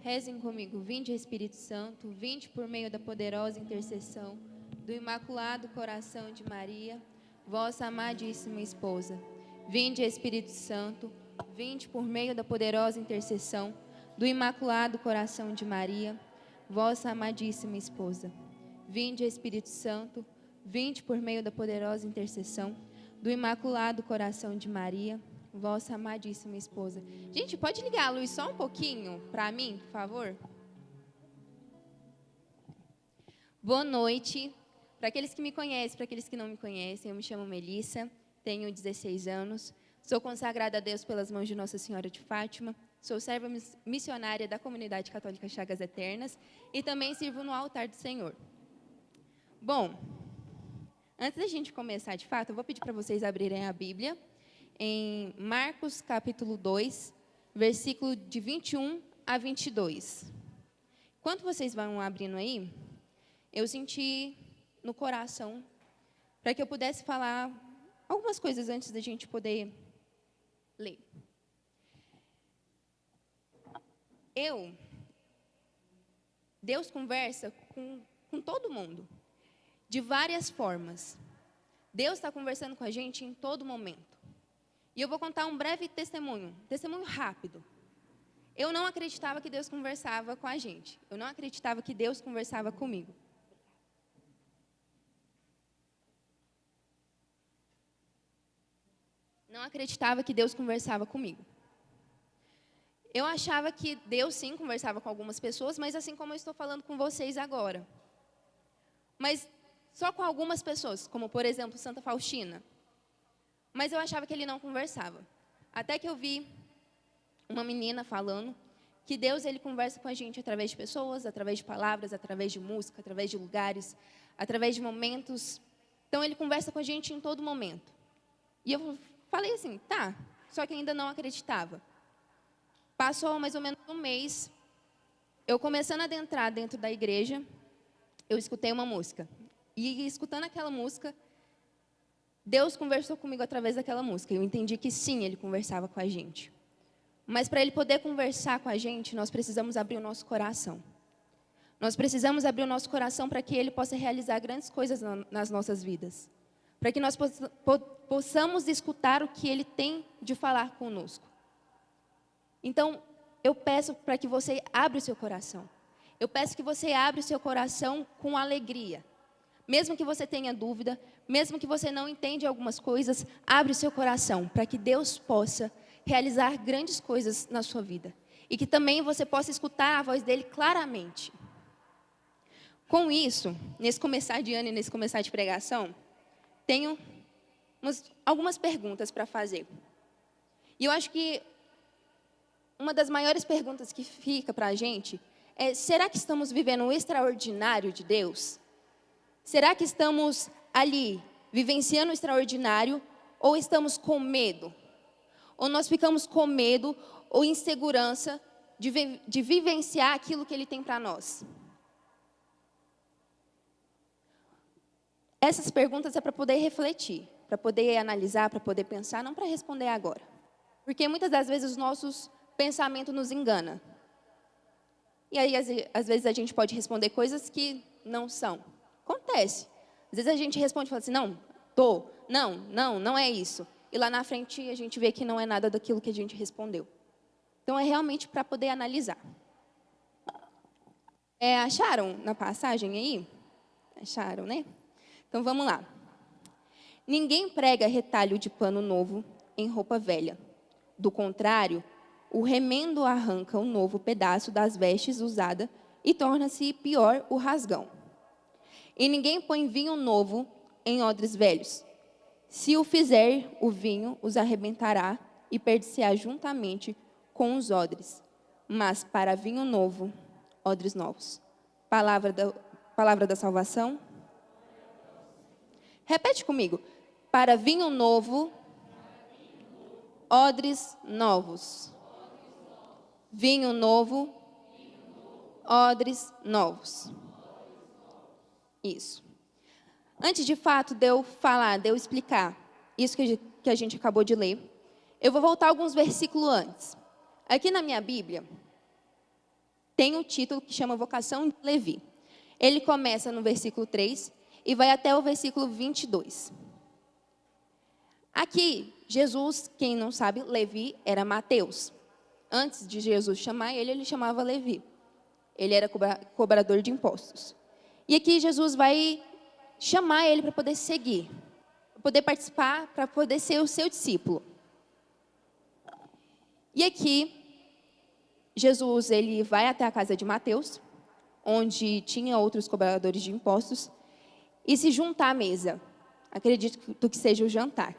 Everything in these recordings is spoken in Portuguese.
Rezem comigo, vinde Espírito Santo, vinde por meio da poderosa intercessão do Imaculado Coração de Maria, vossa amadíssima esposa. Vinde Espírito Santo, vinde por meio da poderosa intercessão do Imaculado Coração de Maria, vossa amadíssima esposa. Vinde Espírito Santo, vinde por meio da poderosa intercessão do Imaculado Coração de Maria, vossa amadíssima esposa. Gente, pode ligar a luz só um pouquinho para mim, por favor? Boa noite. Para aqueles que me conhecem, para aqueles que não me conhecem, eu me chamo Melissa, tenho 16 anos, sou consagrada a Deus pelas mãos de Nossa Senhora de Fátima, sou serva missionária da Comunidade Católica Chagas Eternas e também sirvo no altar do Senhor. Bom, antes da gente começar de fato, eu vou pedir para vocês abrirem a Bíblia em Marcos capítulo 2, versículo de 21 a 22. Enquanto vocês vão abrindo aí, eu senti no coração para que eu pudesse falar algumas coisas antes da gente poder ler. Deus conversa com todo mundo, de várias formas. Deus está conversando com a gente em todo momento. E eu vou contar um breve testemunho rápido. Eu não acreditava que Deus conversava com a gente. Eu não acreditava que Deus conversava comigo. Não acreditava que Deus conversava comigo. Eu achava que Deus, sim, conversava com algumas pessoas, mas assim como eu estou falando com vocês agora. Mas só com algumas pessoas, como, por exemplo, Santa Faustina. Mas eu achava que ele não conversava. Até que eu vi uma menina falando que Deus, ele conversa com a gente através de pessoas, através de palavras, através de música, através de lugares, através de momentos. Então, ele conversa com a gente em todo momento. E eu falei assim, tá, só que ainda não acreditava. Passou mais ou menos um mês, eu começando a adentrar dentro da igreja, eu escutei uma música. E escutando aquela música, Deus conversou comigo através daquela música. Eu entendi que sim, ele conversava com a gente. Mas para ele poder conversar com a gente, nós precisamos abrir o nosso coração. Nós precisamos abrir o nosso coração para que ele possa realizar grandes coisas nas nossas vidas. Para que nós possamos escutar o que ele tem de falar conosco. Então, eu peço para que você abra o seu coração. Eu peço que você abra o seu coração com alegria. Mesmo que você tenha dúvida, mesmo que você não entenda algumas coisas, abre o seu coração para que Deus possa realizar grandes coisas na sua vida. E que também você possa escutar a voz dele claramente. Com isso, nesse começar de ano e nesse começar de pregação, tenho algumas perguntas para fazer. E eu acho que uma das maiores perguntas que fica para a gente é: será que estamos vivendo o extraordinário de Deus? Será que estamos ali vivenciando o extraordinário ou estamos com medo? Ou nós ficamos com medo ou insegurança de vivenciar aquilo que Ele tem para nós? Essas perguntas é para poder refletir, para poder analisar, para poder pensar, não para responder agora. Porque muitas das vezes os nossos pensamentos nos enganam. E aí, às vezes, a gente pode responder coisas que não são. Acontece. Às vezes a gente responde e fala assim, não é isso. E lá na frente a gente vê que não é nada daquilo que a gente respondeu. Então é realmente para poder analisar. Acharam na passagem aí? Acharam, né? Então vamos lá. Ninguém prega retalho de pano novo em roupa velha. Do contrário, o remendo arranca um novo pedaço das vestes usada e torna-se pior o rasgão. E ninguém põe vinho novo em odres velhos. Se o fizer, o vinho os arrebentará e perder-se-á juntamente com os odres. Mas para vinho novo, odres novos. Palavra da salvação. Repete comigo. Para vinho novo, odres novos. Vinho novo, odres novos. Isso. Antes de fato de eu falar, de eu explicar isso que a gente acabou de ler, eu vou voltar alguns versículos antes. Aqui na minha Bíblia, tem o título que chama Vocação de Levi. Ele começa no versículo 3 e vai até o versículo 22. Aqui, Jesus, quem não sabe, Levi era Mateus. Antes de Jesus chamar ele, ele chamava Levi. Ele era cobrador de impostos. E aqui Jesus vai chamar ele para poder seguir, para poder participar, para poder ser o seu discípulo. E aqui, Jesus ele vai até a casa de Mateus, onde tinha outros cobradores de impostos, e se juntar à mesa. Acredito que seja o jantar.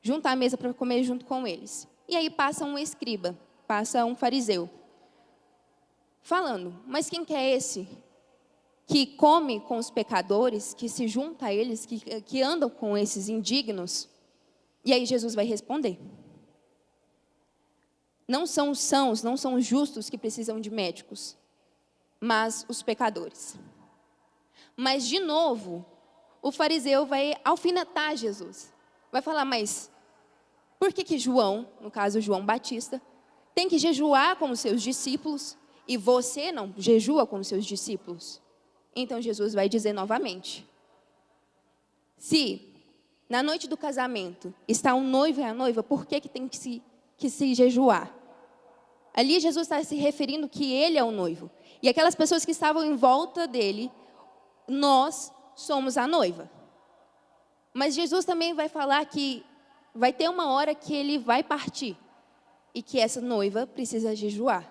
Juntar à mesa para comer junto com eles. E aí passa um escriba, passa um fariseu, falando, mas quem que é esse que come com os pecadores, que se junta a eles, que andam com esses indignos? E aí Jesus vai responder. Não são os sãos, não são os justos que precisam de médicos, mas os pecadores. Mas, de novo, o fariseu vai alfinetar Jesus. Vai falar, mas por que João, no caso João Batista, tem que jejuar com os seus discípulos e você não jejua com os seus discípulos? Então Jesus vai dizer novamente, se na noite do casamento está o noivo e a noiva, por que tem que se jejuar? Ali Jesus está se referindo que ele é o noivo. E aquelas pessoas que estavam em volta dele, nós somos a noiva. Mas Jesus também vai falar que vai ter uma hora que ele vai partir. E que essa noiva precisa jejuar.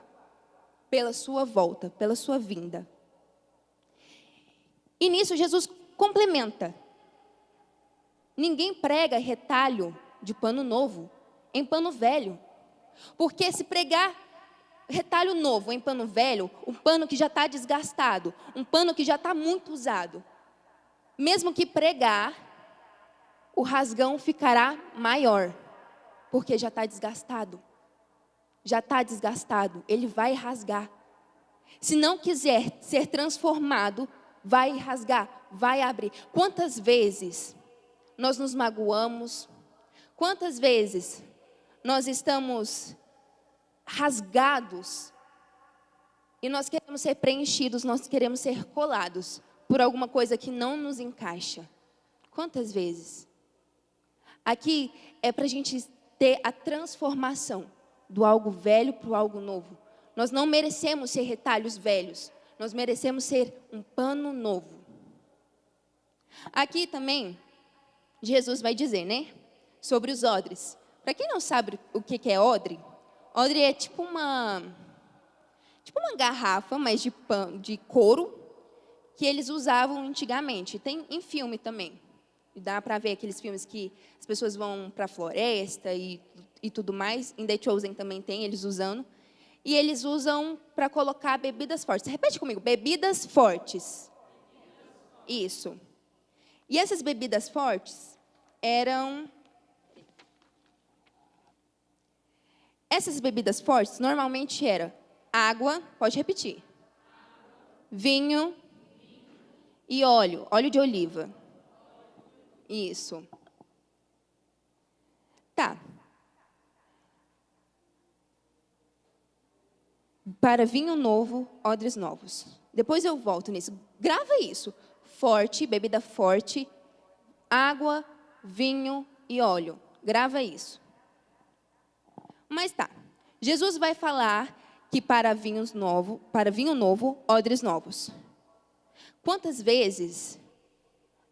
Pela sua volta, pela sua vinda. E nisso Jesus complementa. Ninguém prega retalho de pano novo em pano velho. Porque se pregar retalho novo em pano velho, um pano que já está desgastado, um pano que já está muito usado, mesmo que pregar, o rasgão ficará maior, porque já está desgastado. Já está desgastado, ele vai rasgar. Se não quiser ser transformado, vai rasgar, vai abrir. Quantas vezes nós nos magoamos? Quantas vezes nós estamos rasgados e nós queremos ser preenchidos, nós queremos ser colados por alguma coisa que não nos encaixa? Quantas vezes? Aqui é para a gente ter a transformação do algo velho para o algo novo. Nós não merecemos ser retalhos velhos, nós merecemos ser um pano novo. Aqui também, Jesus vai dizer, né, sobre os odres. Para quem não sabe o que é odre, odre é tipo uma garrafa, mas de couro, que eles usavam antigamente. Tem em filme também. Dá para ver aqueles filmes que as pessoas vão para a floresta e tudo mais. Em The Chosen também tem, eles usando. E eles usam para colocar bebidas fortes. Repete comigo, bebidas fortes. Isso. E essas bebidas fortes eram... Essas bebidas fortes normalmente eram água, pode repetir, vinho e óleo de oliva. Isso. Tá. Para vinho novo, odres novos. Depois eu volto nisso. Grava isso. Forte, bebida forte, água, vinho e óleo. Grava isso. Mas tá. Jesus vai falar que para vinho novo, odres novos. Quantas vezes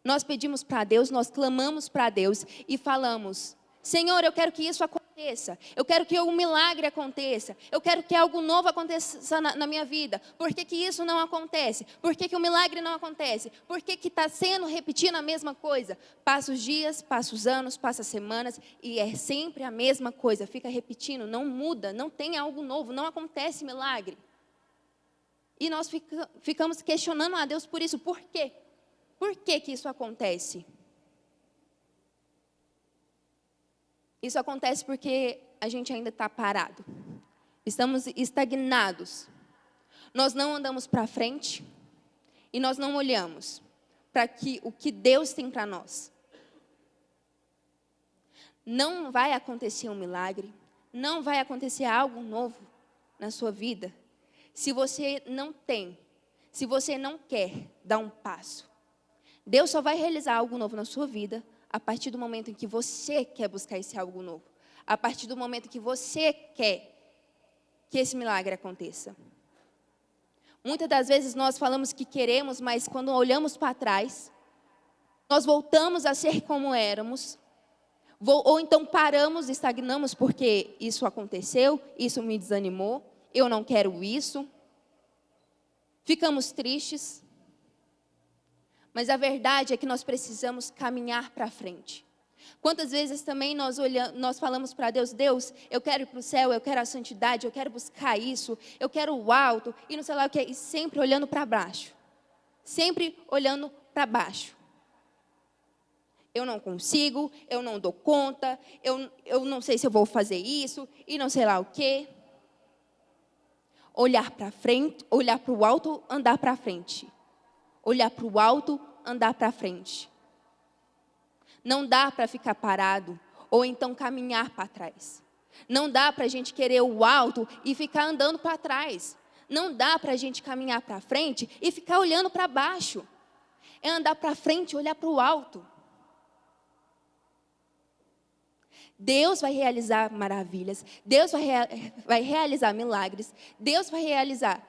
nós pedimos para Deus, nós clamamos para Deus e falamos, Senhor, eu quero que isso aconteça, eu quero que um milagre aconteça, eu quero que algo novo aconteça na minha vida. Por que isso não acontece? Por que o milagre não acontece? Por que está sendo repetindo a mesma coisa? Passa os dias, passa os anos, passa as semanas e é sempre a mesma coisa, fica repetindo, não muda, não tem algo novo, não acontece milagre. E nós ficamos questionando a Deus por isso. Por quê? Por que isso acontece? Isso acontece porque a gente ainda está parado. Estamos estagnados. Nós não andamos para frente e nós não olhamos para o que Deus tem para nós. Não vai acontecer um milagre, não vai acontecer algo novo na sua vida Se você não tem, se você não quer dar um passo, Deus só vai realizar algo novo na sua vida a partir do momento em que você quer buscar esse algo novo. A partir do momento que você quer que esse milagre aconteça. Muitas das vezes nós falamos que queremos, mas quando olhamos para trás, nós voltamos a ser como éramos, ou então paramos, estagnamos porque isso aconteceu, isso me desanimou, eu não quero isso. Ficamos tristes. Mas a verdade é que nós precisamos caminhar para frente. Quantas vezes também nós falamos para Deus, Deus, eu quero ir para o céu, eu quero a santidade, eu quero buscar isso, eu quero o alto, e não sei lá o que, e sempre olhando para baixo. Sempre olhando para baixo. Eu não consigo, eu não dou conta, eu não sei se eu vou fazer isso, e não sei lá o que. Olhar para frente, olhar para o alto, andar para frente. Olhar para o alto, andar para frente. Não dá para ficar parado, ou então caminhar para trás. Não dá para a gente querer o alto e ficar andando para trás. Não dá para a gente caminhar para frente e ficar olhando para baixo. É andar para frente e olhar para o alto. Deus vai realizar maravilhas. Deus vai realizar milagres. Deus vai realizar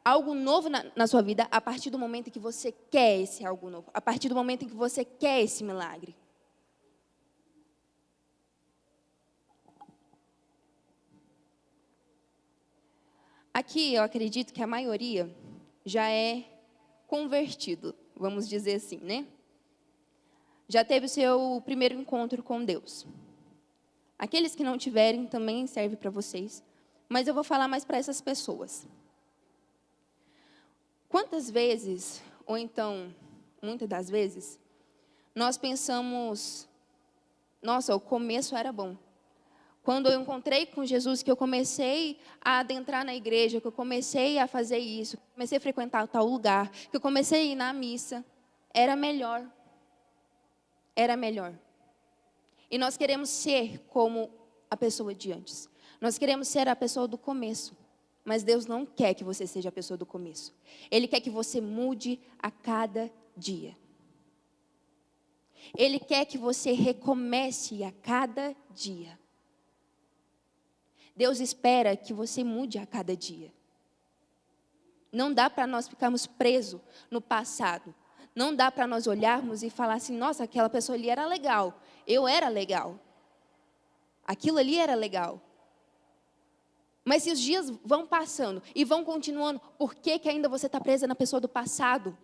algo novo na sua vida a partir do momento em que você quer esse algo novo. A partir do momento em que você quer esse milagre. Aqui eu acredito que a maioria já é convertido, vamos dizer assim, né? Já teve o seu primeiro encontro com Deus. Aqueles que não tiverem também serve para vocês, mas eu vou falar mais para essas pessoas. Quantas vezes, ou então, muitas das vezes, nós pensamos, nossa, o começo era bom. Quando eu encontrei com Jesus, que eu comecei a adentrar na igreja, que eu comecei a fazer isso, que eu comecei a frequentar tal lugar, que eu comecei a ir na missa, era melhor. Era melhor. E nós queremos ser como a pessoa de antes. Nós queremos ser a pessoa do começo. Mas Deus não quer que você seja a pessoa do começo. Ele quer que você mude a cada dia. Ele quer que você recomece a cada dia. Deus espera que você mude a cada dia. Não dá para nós ficarmos presos no passado. Não dá para nós olharmos e falar assim, nossa, aquela pessoa ali era legal. Eu era legal. Aquilo ali era legal. Mas se os dias vão passando e vão continuando, por que ainda você está presa na pessoa do passado?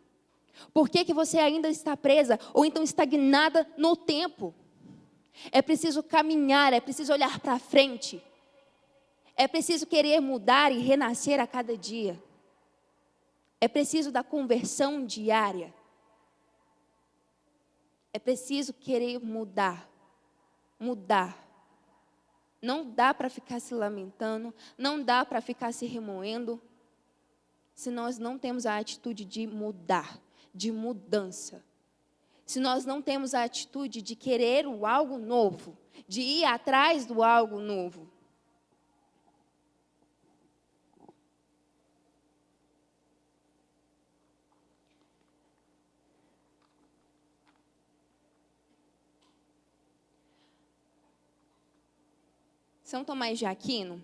Por que você ainda está presa ou então estagnada no tempo? É preciso caminhar, é preciso olhar para frente. É preciso querer mudar e renascer a cada dia. É preciso da conversão diária. É preciso querer mudar. Mudar. Não dá para ficar se lamentando, não dá para ficar se remoendo, se nós não temos a atitude de mudar, de mudança. Se nós não temos a atitude de querer o algo novo, de ir atrás do algo novo. São Tomás de Aquino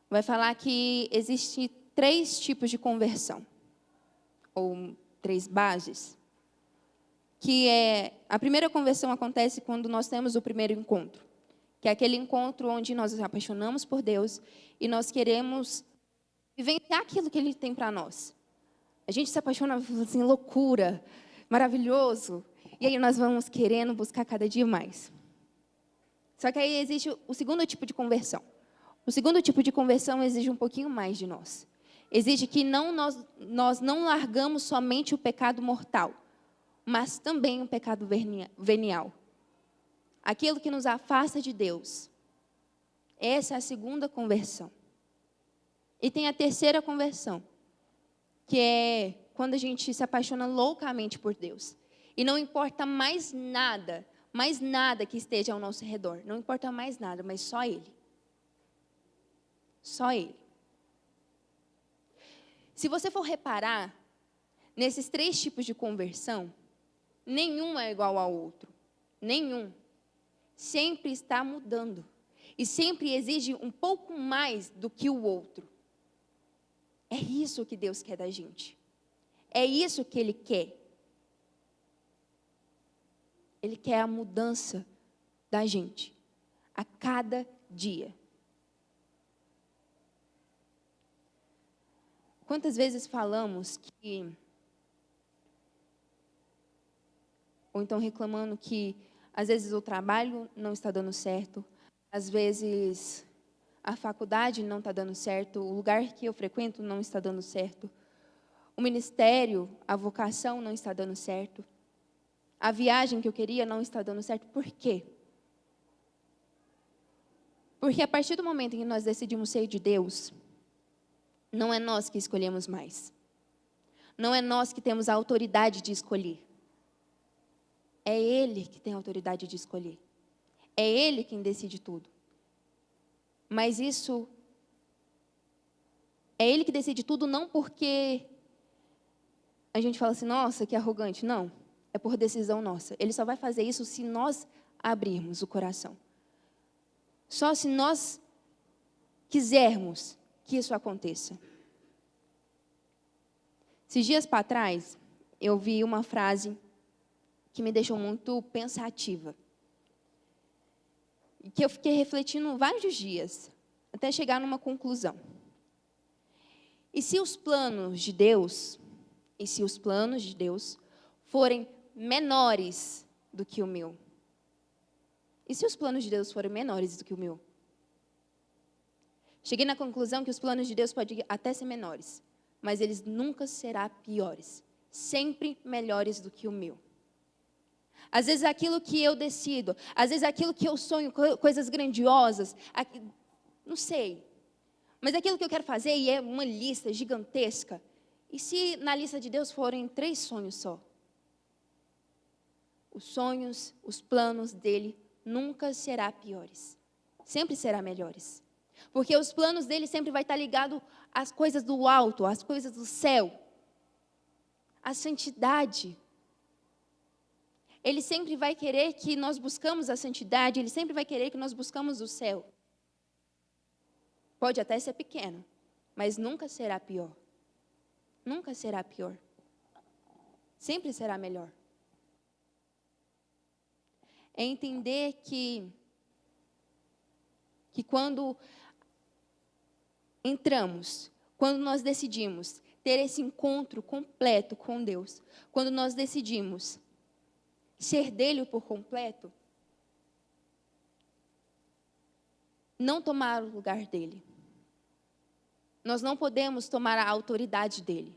vai falar que existem 3 tipos de conversão, ou 3 bases, que a primeira conversão acontece quando nós temos o primeiro encontro, que é aquele encontro onde nós nos apaixonamos por Deus e nós queremos vivenciar aquilo que Ele tem para nós. A gente se apaixona assim, loucura, maravilhoso, e aí nós vamos querendo buscar cada dia mais. Só que aí existe o segundo tipo de conversão. O segundo tipo de conversão exige um pouquinho mais de nós. Exige que nós não largamos somente o pecado mortal, mas também o pecado venial. Aquilo que nos afasta de Deus. Essa é a segunda conversão. E tem a terceira conversão, que é quando a gente se apaixona loucamente por Deus. E não importa mais nada que esteja ao nosso redor. Não importa mais nada, mas só Ele. Só Ele. Se você for reparar, nesses 3 tipos de conversão, nenhum é igual ao outro. Nenhum. Sempre está mudando. E sempre exige um pouco mais do que o outro. É isso que Deus quer da gente. É isso que Ele quer. Ele quer a mudança da gente. A cada dia. Quantas vezes falamos que... Ou então reclamando que, às vezes, o trabalho não está dando certo. Às vezes, a faculdade não está dando certo. O lugar que eu frequento não está dando certo. O ministério, a vocação não está dando certo. A viagem que eu queria não está dando certo. Por quê? Porque a partir do momento em que nós decidimos ser de Deus, não é nós que escolhemos mais. Não é nós que temos a autoridade de escolher. É Ele que tem a autoridade de escolher. É Ele quem decide tudo. Mas isso... É Ele que decide tudo não porque a gente fala assim, nossa, que arrogante. Não, é por decisão nossa. Ele só vai fazer isso se nós abrirmos o coração. Só se nós quisermos que isso aconteça. Esses dias para trás, eu vi uma frase que me deixou muito pensativa. E que eu fiquei refletindo vários dias, até chegar numa conclusão. E se os planos de Deus, forem menores do que o meu? E se os planos de Deus forem menores do que o meu? Cheguei na conclusão que os planos de Deus podem até ser menores, mas eles nunca serão piores. Sempre melhores do que o meu. Às vezes aquilo que eu decido, às vezes aquilo que eu sonho, coisas grandiosas, não sei. Mas aquilo que eu quero fazer e é uma lista gigantesca. E se na lista de Deus forem 3 sonhos só? Os sonhos, os planos dele nunca serão piores. Sempre serão melhores. Porque os planos dele sempre vai estar ligados às coisas do alto, às coisas do céu. À santidade. Ele sempre vai querer que nós buscamos a santidade, Ele sempre vai querer que nós buscamos o céu. Pode até ser pequeno, mas nunca será pior. Nunca será pior. Sempre será melhor. É entender que quando entramos, quando nós decidimos ter esse encontro completo com Deus, quando nós decidimos ser dele por completo, não tomar o lugar dele. Nós não podemos tomar a autoridade dele.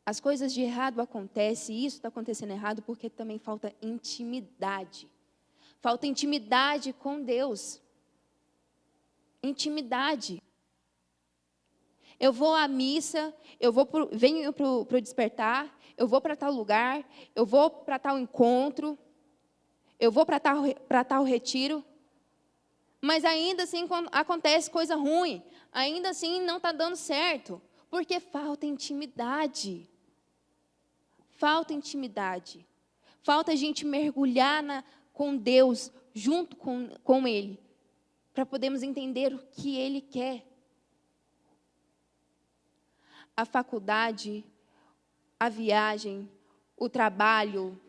As coisas de errado acontecem, e isso está acontecendo errado porque também falta intimidade. Falta intimidade com Deus. Intimidade. Eu vou à missa, venho para o despertar, eu vou para tal lugar, eu vou para tal encontro, eu vou para tal retiro, mas ainda assim acontece coisa ruim, ainda assim não está dando certo, porque falta intimidade. Falta intimidade. Falta a gente mergulhar com Deus, junto com Ele, para podermos entender o que Ele quer. A faculdade, a viagem, o trabalho,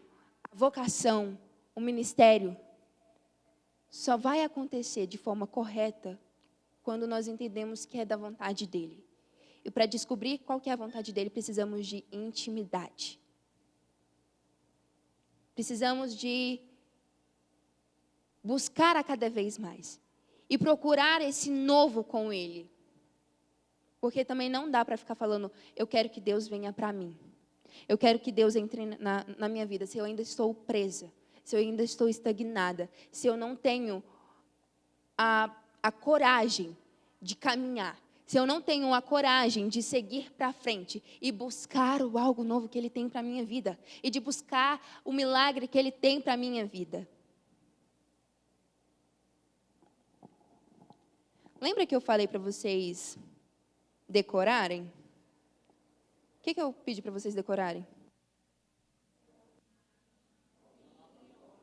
a vocação, o ministério, só vai acontecer de forma correta quando nós entendemos que é da vontade dEle. E para descobrir qual que é a vontade dEle, precisamos de intimidade. Precisamos de buscar a cada vez mais. E procurar esse novo com Ele. Porque também não dá para ficar falando, eu quero que Deus venha para mim. Eu quero que Deus entre na minha vida, se eu ainda estou presa, se eu ainda estou estagnada, se eu não tenho a coragem de caminhar, se eu não tenho a coragem de seguir para frente e buscar o algo novo que Ele tem para a minha vida, e de buscar o milagre que Ele tem para a minha vida. Lembra que eu falei para vocês decorarem? O que eu pedi para vocês decorarem?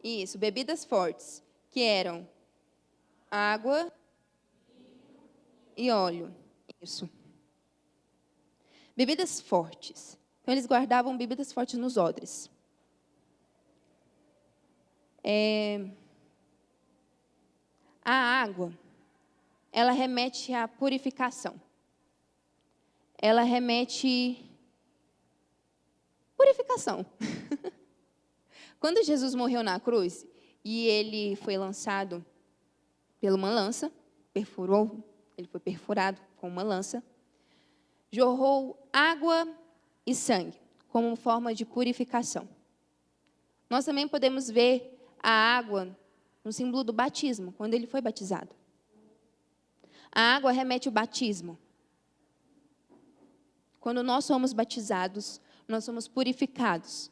Isso, bebidas fortes, que eram água e óleo. Isso. Bebidas fortes. Então, eles guardavam bebidas fortes nos odres. A água, ela remete à purificação. Ela remete... Purificação. Quando Jesus morreu na cruz, e ele foi lançado por uma lança, ele foi perfurado com uma lança, jorrou água e sangue, como forma de purificação. Nós também podemos ver a água no símbolo do batismo, quando ele foi batizado. A água remete ao batismo. Quando nós somos batizados, nós somos purificados.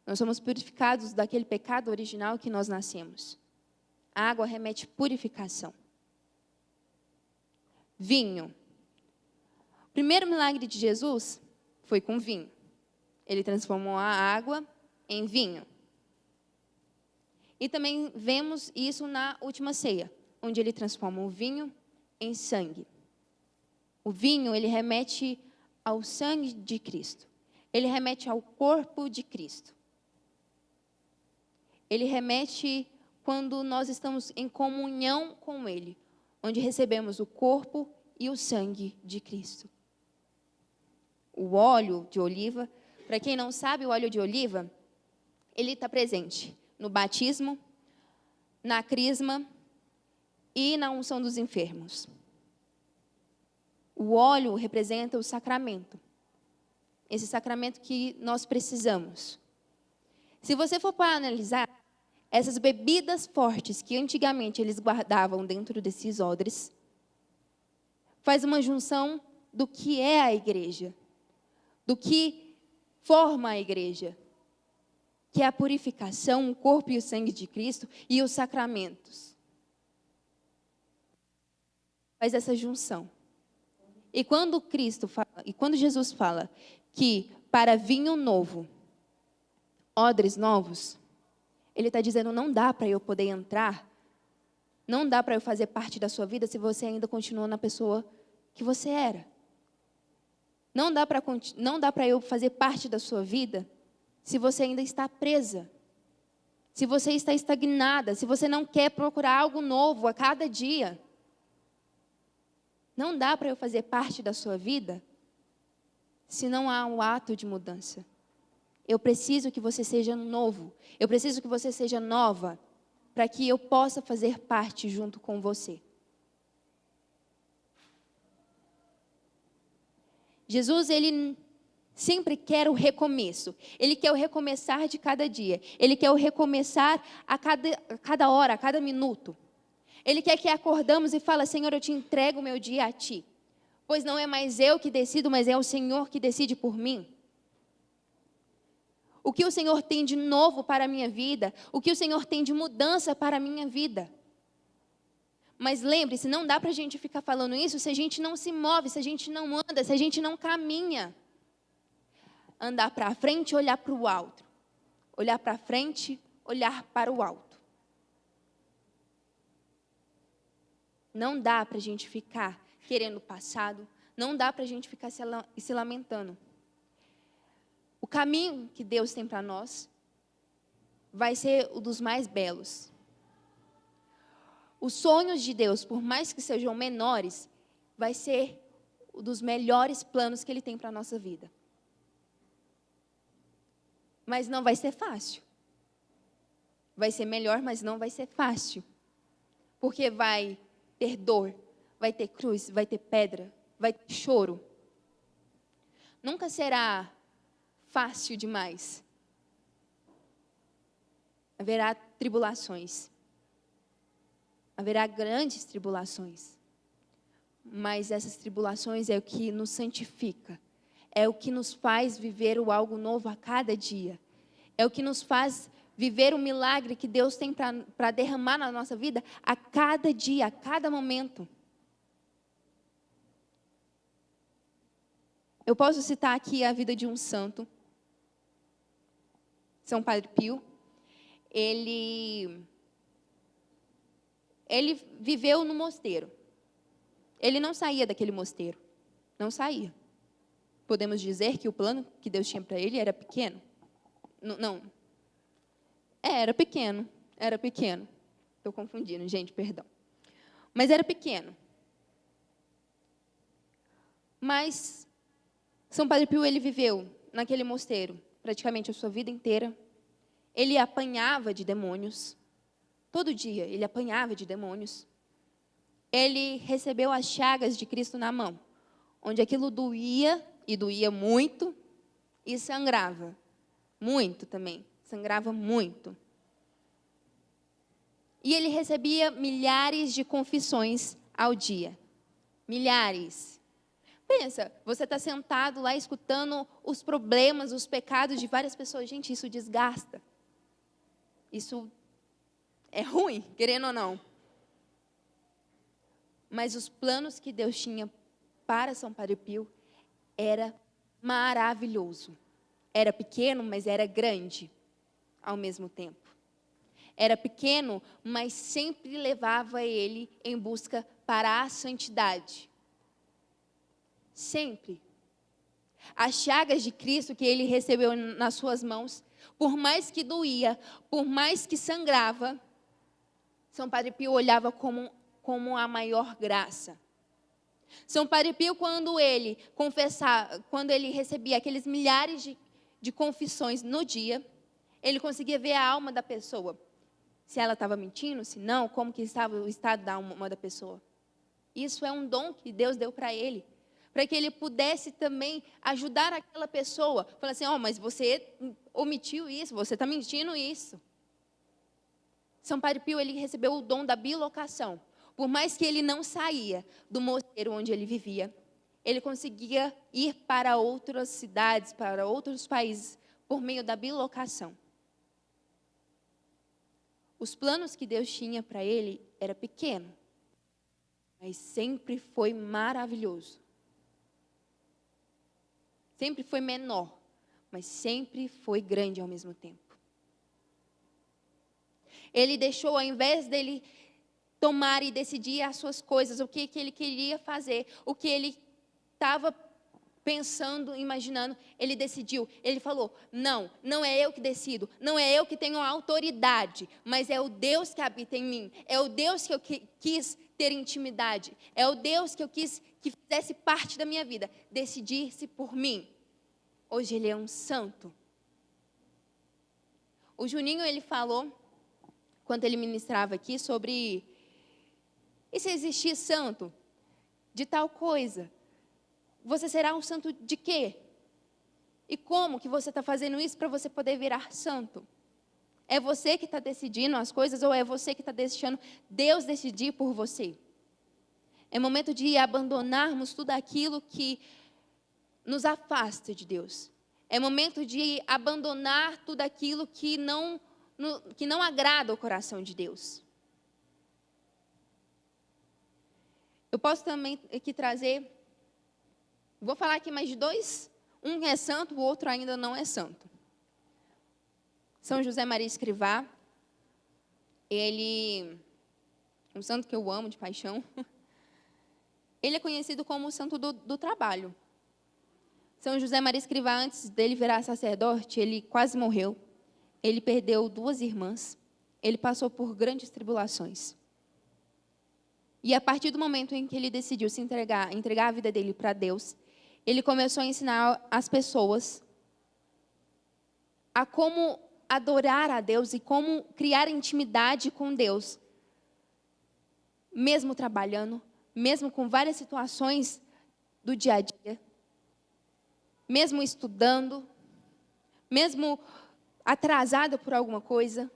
Nós somos purificados daquele pecado original que nós nascemos. A água remete à purificação. Vinho. O primeiro milagre de Jesus foi com vinho. Ele transformou a água em vinho. E também vemos isso na última ceia, onde ele transforma o vinho em sangue. O vinho, ele remete ao sangue de Cristo. Ele remete ao corpo de Cristo. Ele remete quando nós estamos em comunhão com Ele, onde recebemos o corpo e o sangue de Cristo. O óleo de oliva, para quem não sabe, o óleo de oliva, ele está presente no batismo, na crisma e na unção dos enfermos. O óleo representa o sacramento. Esse sacramento que nós precisamos. Se você for para analisar, essas bebidas fortes que antigamente eles guardavam dentro desses odres, faz uma junção do que é a igreja, do que forma a igreja, que é a purificação, o corpo e o sangue de Cristo e os sacramentos. Faz essa junção. E quando Jesus fala que para vinho novo, odres novos, ele está dizendo, não dá para eu poder entrar, não dá para eu fazer parte da sua vida se você ainda continua na pessoa que você era. Não dá para eu fazer parte da sua vida se você ainda está presa, se você está estagnada, se você não quer procurar algo novo a cada dia. Não dá para eu fazer parte da sua vida se não há um ato de mudança. Eu preciso que você seja novo. Eu preciso que você seja nova para que eu possa fazer parte junto com você. Jesus, ele sempre quer o recomeço. Ele quer o recomeçar de cada dia. Ele quer o recomeçar a cada hora, a cada minuto. Ele quer que acordamos e fala, Senhor, eu te entrego o meu dia a Ti. Pois não é mais eu que decido, mas é o Senhor que decide por mim. O que o Senhor tem de novo para a minha vida, o que o Senhor tem de mudança para a minha vida. Mas lembre-se, não dá para a gente ficar falando isso se a gente não se move, se a gente não anda, se a gente não caminha. Andar para frente e olhar para o alto. Olhar para frente, olhar para o alto. Não dá para a gente ficar querendo o passado, não dá para a gente ficar se lamentando. O caminho que Deus tem para nós vai ser o dos mais belos. Os sonhos de Deus, por mais que sejam menores, vai ser o dos melhores planos que Ele tem para a nossa vida. Mas não vai ser fácil. Vai ser melhor, mas não vai ser fácil. Porque vai ter dor, vai ter cruz, vai ter pedra, vai ter choro. Nunca será fácil demais. Haverá tribulações. Haverá grandes tribulações. Mas essas tribulações é o que nos santifica. É o que nos faz viver o algo novo a cada dia. É o que nos faz viver o milagre que Deus tem para derramar na nossa vida a cada dia, a cada momento. Eu posso citar aqui a vida de um santo, São Padre Pio. Ele viveu no mosteiro. Ele não saía daquele mosteiro. Não saía. Podemos dizer que o plano que Deus tinha para ele era pequeno? Não. Era pequeno. Era pequeno. Estou confundindo, gente, perdão. Mas era pequeno. Mas São Padre Pio, ele viveu naquele mosteiro praticamente a sua vida inteira. Ele apanhava de demônios. Todo dia ele apanhava de demônios. Ele recebeu as chagas de Cristo na mão, onde aquilo doía, e doía muito, e sangrava. Muito também. Sangrava muito. E ele recebia milhares de confissões ao dia. Milhares. Pensa, você está sentado lá escutando os problemas, os pecados de várias pessoas. Gente, isso desgasta. Isso é ruim, querendo ou não. Mas os planos que Deus tinha para São Padre Pio era maravilhoso. Era pequeno, mas era grande ao mesmo tempo. Era pequeno, mas sempre levava ele em busca para a santidade. Sempre. As chagas de Cristo que ele recebeu nas suas mãos, por mais que doía, por mais que sangrava, São Padre Pio olhava como a maior graça. São Padre Pio, quando ele recebia aqueles milhares de confissões no dia, ele conseguia ver a alma da pessoa. Se ela estava mentindo, se não, como que estava o estado da alma da pessoa. Isso é um dom que Deus deu para ele. Para que ele pudesse também ajudar aquela pessoa. Falar assim, mas você omitiu isso, você está mentindo isso. São Padre Pio, ele recebeu o dom da bilocação. Por mais que ele não saía do mosteiro onde ele vivia, ele conseguia ir para outras cidades, para outros países, por meio da bilocação. Os planos que Deus tinha para ele era pequeno, mas sempre foi maravilhoso. Sempre foi menor, mas sempre foi grande ao mesmo tempo. Ele deixou, ao invés dele tomar e decidir as suas coisas, o que ele queria fazer, o que ele estava pensando, imaginando, ele decidiu. Ele falou, não é eu que decido, não é eu que tenho autoridade, mas é o Deus que habita em mim, é o Deus que eu quis ter intimidade, é o Deus que eu quis que fizesse parte da minha vida, decidir-se por mim. Hoje ele é um santo. O Juninho, ele falou, quando ele ministrava aqui, sobre, e se existir santo de tal coisa? Você será um santo de quê? E como que você está fazendo isso para você poder virar santo? É você que está decidindo as coisas ou é você que está deixando Deus decidir por você? É momento de abandonarmos tudo aquilo que nos afasta de Deus. É momento de abandonar tudo aquilo que não agrada o coração de Deus. Eu posso também aqui trazer, vou falar aqui mais de dois, um é santo, o outro ainda não é santo. São José Maria Escrivá, ele, um santo que eu amo de paixão, ele é conhecido como o santo do trabalho. São José Maria Escrivá, antes dele virar sacerdote, ele quase morreu. Ele perdeu 2 irmãs. Ele passou por grandes tribulações. E a partir do momento em que ele decidiu se entregar a vida dele para Deus, ele começou a ensinar as pessoas a como adorar a Deus e como criar intimidade com Deus. Mesmo trabalhando, mesmo com várias situações do dia a dia, mesmo estudando, mesmo atrasado por alguma coisa.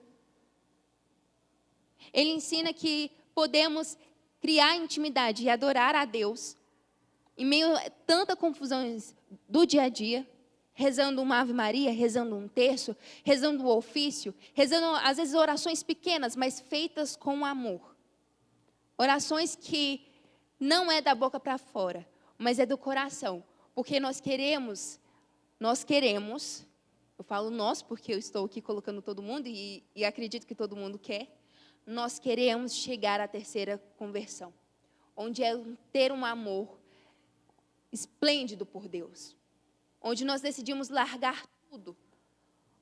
Ele ensina que podemos criar intimidade e adorar a Deus em meio a tanta confusões do dia a dia, rezando uma Ave Maria, rezando um terço, rezando o ofício, rezando às vezes orações pequenas, mas feitas com amor. Orações que não é da boca para fora, mas é do coração. Porque eu falo nós porque eu estou aqui colocando todo mundo e acredito que todo mundo quer, nós queremos chegar à terceira conversão, onde é ter um amor esplêndido por Deus, onde nós decidimos largar tudo,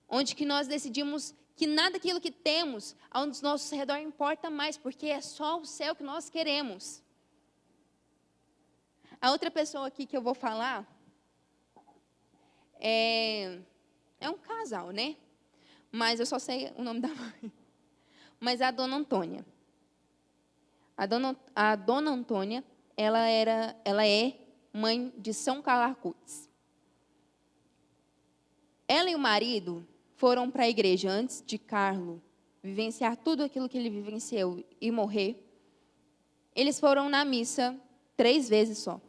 onde que nós decidimos que nada daquilo que temos ao nosso redor importa mais, porque é só o céu que nós queremos. A outra pessoa aqui que eu vou falar é um casal, né? Mas eu só sei o nome da mãe. Mas a dona Antônia. A dona Antônia, ela é mãe de São Carlos. Ela e o marido foram para a igreja antes de Carlos vivenciar tudo aquilo que ele vivenciou e morrer. Eles foram na missa 3 vezes só.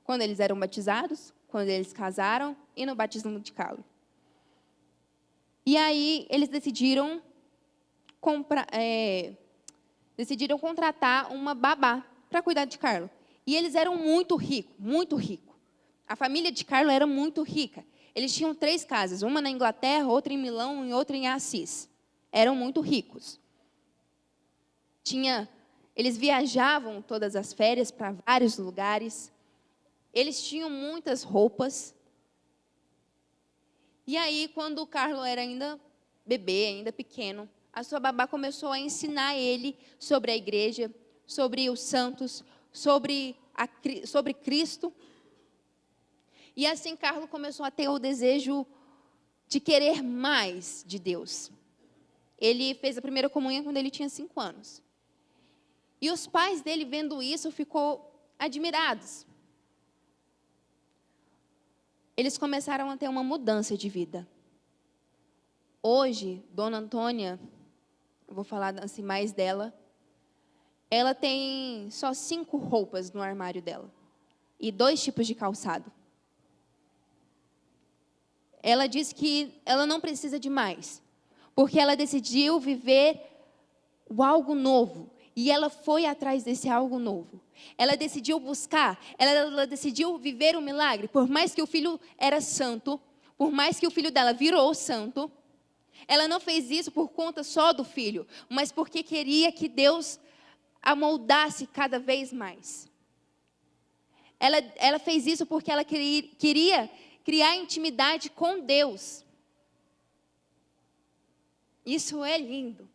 Quando eles eram batizados, quando eles casaram e no batismo de Carlos. E aí eles decidiram contratar uma babá para cuidar de Carlos. E eles eram muito ricos, muito ricos. A família de Carlos era muito rica. Eles tinham 3 casas, uma na Inglaterra, outra em Milão e outra em Assis. Eram muito ricos. Eles viajavam todas as férias para vários lugares. Eles tinham muitas roupas. E aí, quando o Carlos era ainda bebê, ainda pequeno, a sua babá começou a ensinar ele sobre a igreja, sobre os santos, sobre Cristo. E assim, Carlos começou a ter o desejo de querer mais de Deus. Ele fez a primeira comunhão quando ele tinha 5 anos. E os pais dele, vendo isso, ficou admirados. Eles começaram a ter uma mudança de vida. Hoje, Dona Antônia, eu vou falar assim mais dela, ela tem só 5 roupas no armário dela e 2 tipos de calçado. Ela diz que ela não precisa de mais, porque ela decidiu viver o algo novo. E ela foi atrás desse algo novo. Ela decidiu buscar, ela decidiu viver o milagre. Por mais que o filho era santo, por mais que o filho dela virou santo, ela não fez isso por conta só do filho, mas porque queria que Deus a moldasse cada vez mais. Ela fez isso porque ela queria criar intimidade com Deus. Isso é lindo.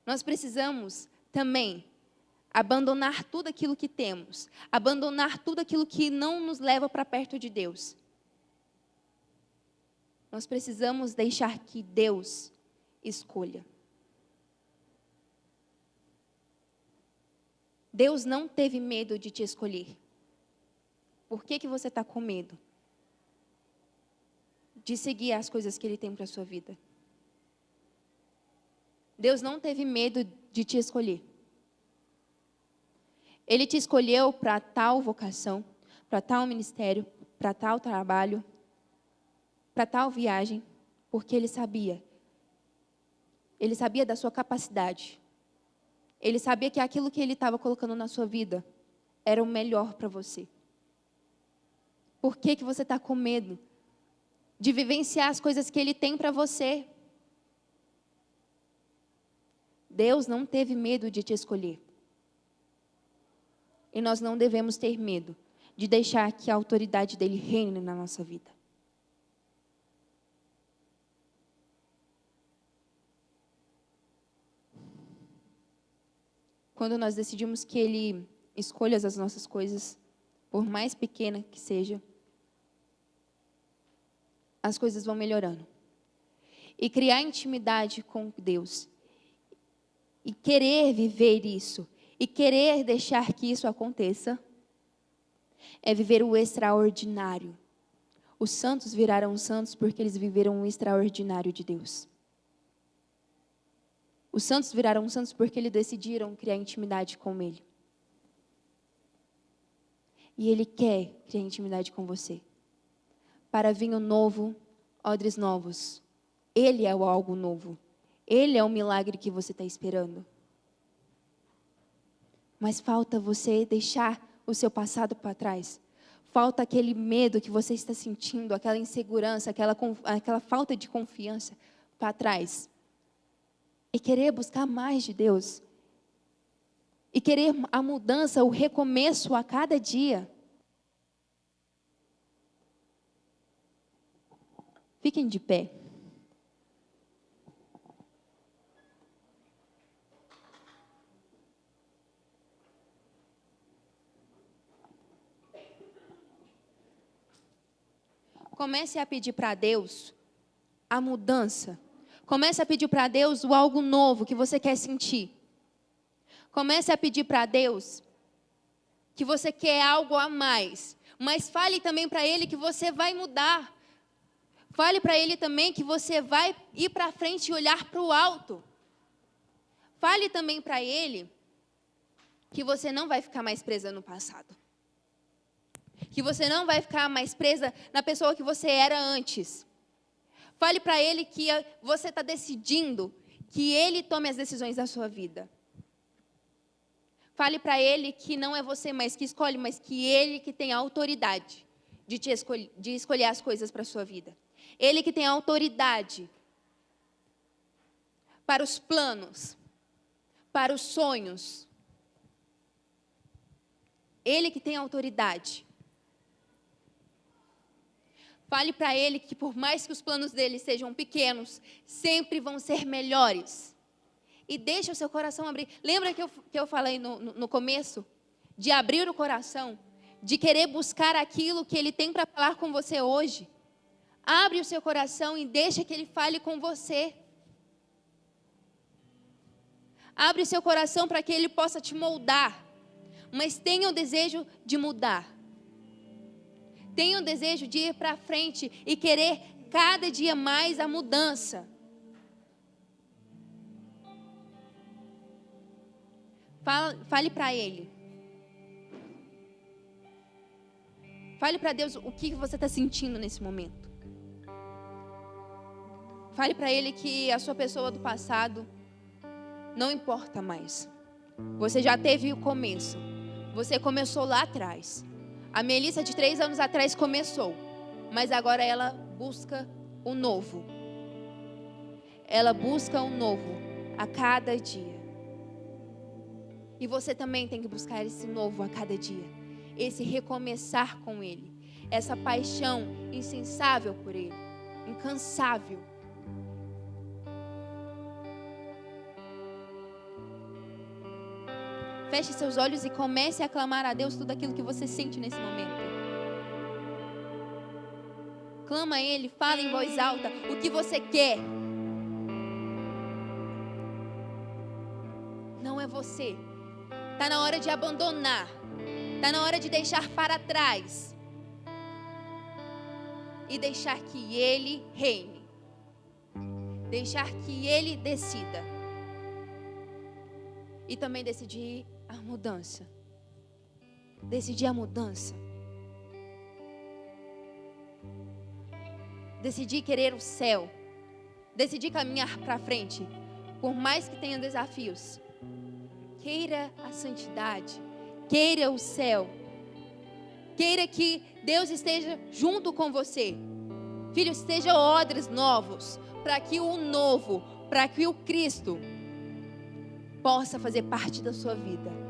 Nós precisamos também abandonar tudo aquilo que temos, abandonar tudo aquilo que não nos leva para perto de Deus. Nós precisamos deixar que Deus escolha. Deus não teve medo de te escolher. Por que você está com medo de seguir as coisas que Ele tem para a sua vida? Deus não teve medo de te escolher. Ele te escolheu para tal vocação, para tal ministério, para tal trabalho, para tal viagem, porque Ele sabia. Ele sabia da sua capacidade. Ele sabia que aquilo que Ele estava colocando na sua vida era o melhor para você. Por que você está com medo de vivenciar as coisas que Ele tem para você? Deus não teve medo de te escolher. E nós não devemos ter medo de deixar que a autoridade dEle reine na nossa vida. Quando nós decidimos que Ele escolha as nossas coisas, por mais pequena que seja, as coisas vão melhorando. E criar intimidade com Deus, e querer viver isso, e querer deixar que isso aconteça, é viver o extraordinário. Os santos viraram santos porque eles viveram o extraordinário de Deus. Os santos viraram santos porque eles decidiram criar intimidade com Ele. E Ele quer criar intimidade com você. Para vinho novo, odres novos. Ele é o algo novo. Ele é o milagre que você está esperando. Mas falta você deixar o seu passado para trás. falta aquele medo que você está sentindo, aquela insegurança, aquela falta de confiança para trás. E querer buscar mais de Deus. E querer a mudança, o recomeço a cada dia. Fiquem de pé. Comece a pedir para Deus a mudança. Comece a pedir para Deus o algo novo que você quer sentir. Comece a pedir para Deus que você quer algo a mais. Mas fale também para Ele que você vai mudar. Fale para Ele também que você vai ir para frente e olhar para o alto. Fale também para Ele que você não vai ficar mais presa no passado. Que você não vai ficar mais presa na pessoa que você era antes. Fale para Ele que você está decidindo que Ele tome as decisões da sua vida. Fale para Ele que não é você mais que escolhe, mas que Ele que tem a autoridade de escolher as coisas para a sua vida. Ele que tem a autoridade para os planos, para os sonhos. Ele que tem a autoridade. Fale para Ele que por mais que os planos dele sejam pequenos, sempre vão ser melhores. E deixe o seu coração abrir. Lembra que eu falei no começo? De abrir o coração, de querer buscar aquilo que Ele tem para falar com você hoje. Abre o seu coração e deixa que Ele fale com você. Abre o seu coração para que Ele possa te moldar. Mas tenha o desejo de mudar. Tenha o desejo de ir para frente e querer cada dia mais a mudança. Fale para Ele. Fale para Deus o que você está sentindo nesse momento. Fale para Ele que a sua pessoa do passado não importa mais. Você já teve o começo. Você começou lá atrás. A Melissa de 3 anos atrás começou, mas agora ela busca o novo. Ela busca o novo a cada dia. E você também tem que buscar esse novo a cada dia. Esse recomeçar com Ele. Essa paixão incansável por Ele. Incansável. Feche seus olhos e comece a clamar a Deus tudo aquilo que você sente nesse momento. Clama a Ele, fala em voz alta o que você quer. Não é você. Está na hora de abandonar. Está na hora de deixar para trás. E deixar que Ele reine. Deixar que Ele decida. E também decidir a mudança. Decidir a mudança. Decidir querer o céu. Decidir caminhar para frente. Por mais que tenha desafios. Queira a santidade. Queira o céu. Queira que Deus esteja junto com você. Filho, estejam odres novos. Para que o novo, para que o Cristo possa fazer parte da sua vida.